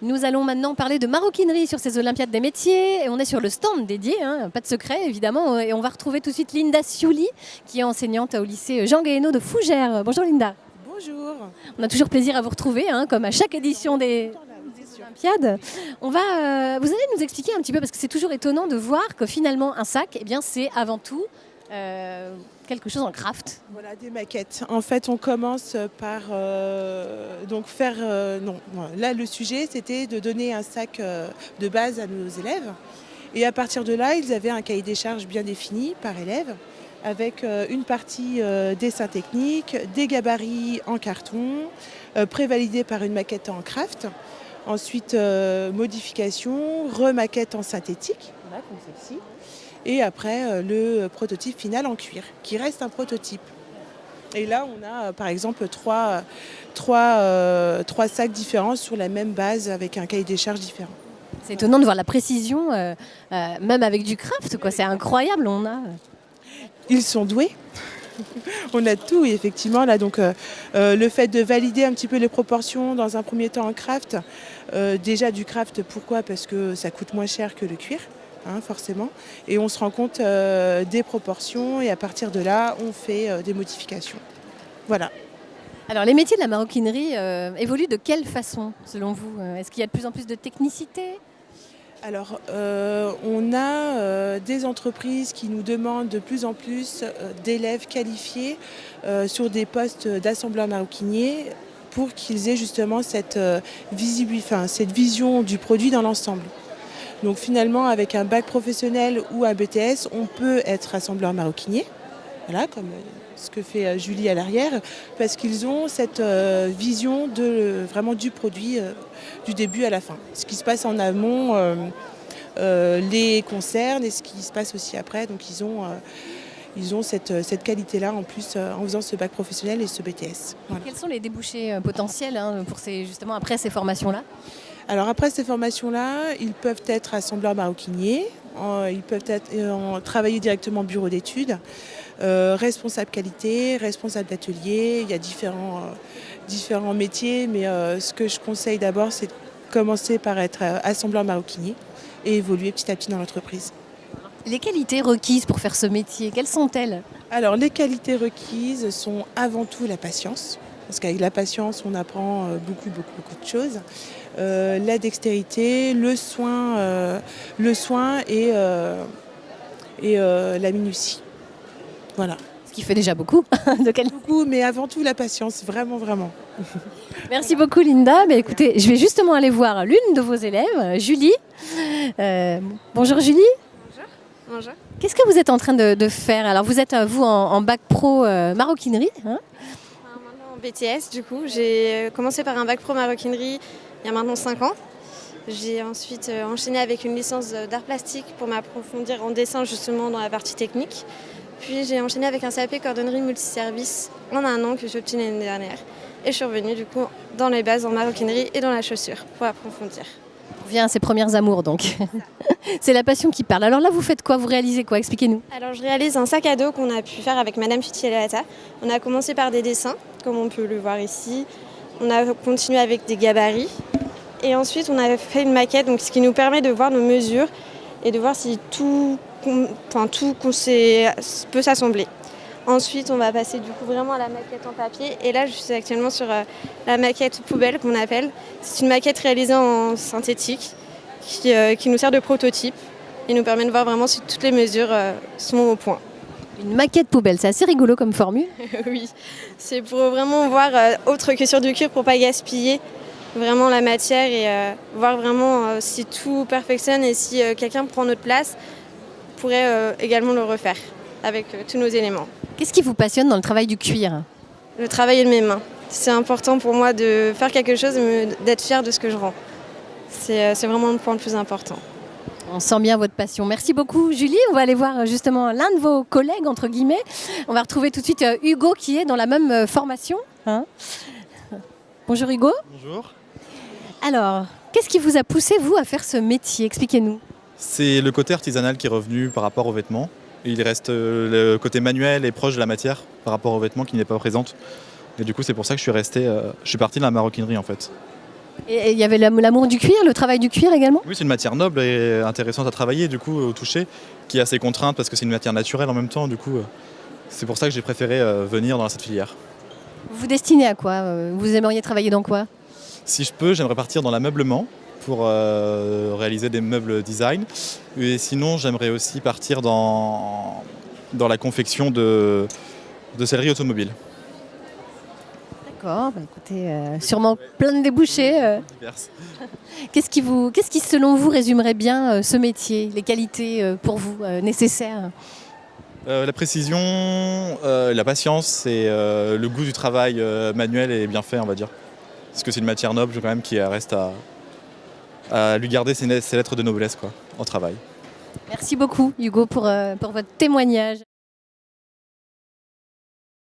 Nous allons maintenant parler de maroquinerie sur ces Olympiades des métiers. Et on est sur le stand dédié, hein, pas de secret évidemment. Et on va retrouver tout de suite Linda Siouli, qui est enseignante au lycée Jean Guéhenno de Fougères. Bonjour Linda. Bonjour. On a toujours plaisir à vous retrouver, hein, comme à chaque édition des Olympiades. Vous allez nous expliquer un petit peu, parce que c'est toujours étonnant de voir que finalement un sac, eh bien, c'est avant tout quelque chose en craft. Voilà, des maquettes. En fait, on commence par donc faire. Non, là, le sujet, c'était de donner un sac de base à nos élèves. Et à partir de là, ils avaient un cahier des charges bien défini par élève, avec une partie dessin technique, des gabarits en carton, prévalidés par une maquette en craft. Ensuite, modification, remaquette en synthétique, voilà, comme celle-ci. Et après, le prototype final en cuir, qui reste un prototype. Et là, on a par exemple trois sacs différents sur la même base avec un cahier des charges différent. C'est étonnant de voir la précision, même avec du craft, quoi. C'est incroyable. Ils sont doués. On a tout, et effectivement, là, donc, le fait de valider un petit peu les proportions dans un premier temps en craft, déjà du craft, pourquoi ? Parce que ça coûte moins cher que le cuir. Hein, forcément, et on se rend compte des proportions, et à partir de là, on fait des modifications. Voilà. Alors, les métiers de la maroquinerie évoluent de quelle façon, selon vous ? Est-ce qu'il y a de plus en plus de technicité ? Alors, on a des entreprises qui nous demandent de plus en plus d'élèves qualifiés sur des postes d'assembleurs maroquiniers pour qu'ils aient justement cette vision du produit dans l'ensemble. Donc finalement, avec un bac professionnel ou un BTS, on peut être assembleur maroquinier, voilà, comme ce que fait Julie à l'arrière, parce qu'ils ont cette vision vraiment du produit du début à la fin. Ce qui se passe en amont les concerne, et ce qui se passe aussi après. Donc ils ont cette qualité-là en plus en faisant ce bac professionnel et ce BTS. Voilà. Quels sont les débouchés potentiels pour justement après ces formations-là ? Alors après ces formations-là, ils peuvent être assembleurs maroquiniers, ils peuvent travailler directement en bureau d'études, responsable qualité, responsable d'atelier. Il y a différents métiers, mais ce que je conseille d'abord, c'est de commencer par être assembleur maroquinier et évoluer petit à petit dans l'entreprise. Les qualités requises pour faire ce métier, quelles sont-elles ? Alors les qualités requises sont avant tout la patience, parce qu'avec la patience, on apprend beaucoup de choses. La dextérité, le soin et la minutie. Voilà. Ce qui fait déjà beaucoup. Beaucoup, mais avant tout la patience, vraiment, vraiment. Merci beaucoup Linda. Mais écoutez, je vais justement aller voir l'une de vos élèves, Julie. Bonjour Julie. Bonjour. Qu'est-ce que vous êtes en train de faire ? Alors vous êtes vous en bac pro maroquinerie, hein ? Maintenant en BTS du coup. J'ai commencé par un bac pro maroquinerie il y a maintenant 5 ans. J'ai ensuite enchaîné avec une licence d'art plastique pour m'approfondir en dessin justement dans la partie technique. Puis j'ai enchaîné avec un CAP cordonnerie multiservice en 1 an que j'ai obtenu l'année dernière. Et je suis revenue du coup dans les bases en maroquinerie et dans la chaussure pour approfondir. On revient à ses premières amours donc. C'est la passion qui parle. Alors là vous faites quoi ? Vous réalisez quoi ? Expliquez-nous. Alors je réalise un sac à dos qu'on a pu faire avec Madame Futielata. On a commencé par des dessins, comme on peut le voir ici. On a continué avec des gabarits. Et ensuite, on a fait une maquette, donc ce qui nous permet de voir nos mesures et de voir si tout peut s'assembler. Ensuite, on va passer du coup vraiment à la maquette en papier. Et là, je suis actuellement sur la maquette poubelle qu'on appelle. C'est une maquette réalisée en synthétique qui nous sert de prototype et nous permet de voir vraiment si toutes les mesures sont au point. Une maquette poubelle, c'est assez rigolo comme formule. Oui, c'est pour vraiment voir autre que sur du cuir pour pas gaspiller vraiment la matière et voir vraiment si tout perfectionne et si quelqu'un prend notre place, on pourrait également le refaire avec tous nos éléments. Qu'est-ce qui vous passionne dans le travail du cuir ? Le travail de mes mains. C'est important pour moi de faire quelque chose et d'être fière de ce que je rends. C'est vraiment le point le plus important. On sent bien votre passion. Merci beaucoup Julie. On va aller voir justement l'un de vos collègues, entre guillemets. On va retrouver tout de suite Hugo qui est dans la même formation. Hein ? Bonjour Hugo. Bonjour. Alors, qu'est-ce qui vous a poussé, vous, à faire ce métier ? Expliquez-nous. C'est le côté artisanal qui est revenu par rapport aux vêtements. Et il reste le côté manuel et proche de la matière par rapport aux vêtements qui n'est pas présente. Et du coup, c'est pour ça que je suis parti de la maroquinerie en fait. Et il y avait l'amour du cuir, le travail du cuir également? Oui, c'est une matière noble et intéressante à travailler, du coup, au toucher, qui a ses contraintes parce que c'est une matière naturelle en même temps. Du coup, c'est pour ça que j'ai préféré venir dans cette filière. Vous vous destinez à quoi? Vous aimeriez travailler dans quoi? Si je peux, j'aimerais partir dans l'ameublement pour réaliser des meubles design. Et sinon, j'aimerais aussi partir dans la confection de sellerie automobile. D'accord, bah écoutez, sûrement plein de débouchés. Diverses. Qu'est-ce qui, selon vous, résumerait bien ce métier, les qualités pour vous nécessaires? La précision, la patience et le goût du travail manuel et bien fait, on va dire. Parce que c'est une matière noble quand même qui reste à lui garder ses lettres de noblesse quoi, en travail. Merci beaucoup, Hugo, pour votre témoignage.